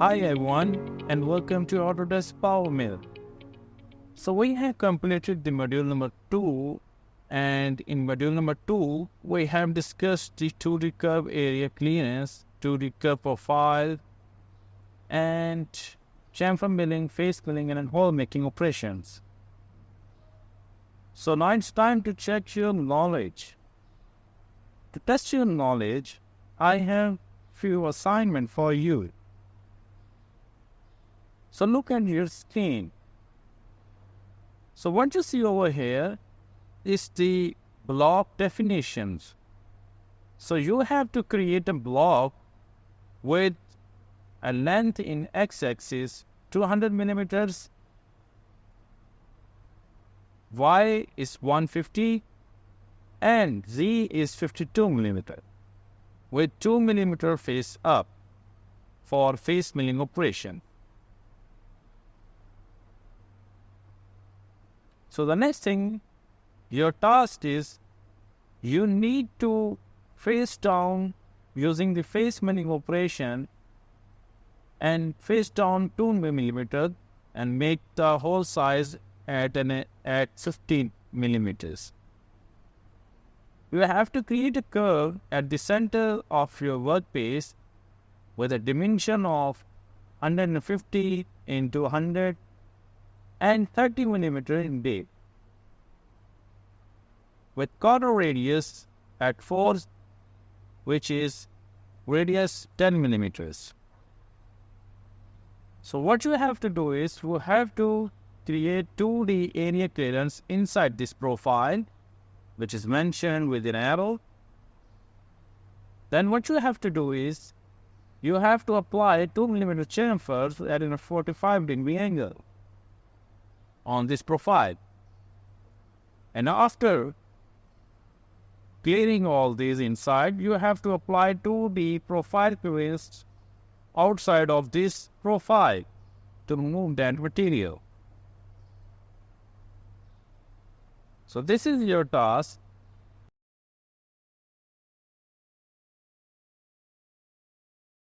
Hi everyone and welcome to Autodesk PowerMill. So we have completed the module number 2, and in module number 2 we have discussed the 2D curve area clearance, 2D curve profile and chamfer milling, face milling and hole making operations. So now it's time to check your knowledge. To test your knowledge, I have few assignments for you. So look at your screen. So what you see over here is the block definitions. So you have to create a block with a length in x-axis 200 millimeters, y is 150 and z is 52 millimeter with 2 millimeter face up for face milling operation. So the next thing, your task is you need to face down using the face milling operation and face down 2 millimeter and make the hole size at 15 millimeters. You have to create a curve at the center of your workpiece with a dimension of 150 into 100 and 30 millimeter in depth, with corner radius at 4, which is radius 10 millimeters. So what you have to do is you have to create 2D area clearance inside this profile, which is mentioned with an arrow. Then what you have to do is you have to apply 2 millimeter chamfers at a 45-degree angle on this profile. And after clearing all these inside, you have to apply 2D profile clearance outside of this profile to remove that material. So this is your task.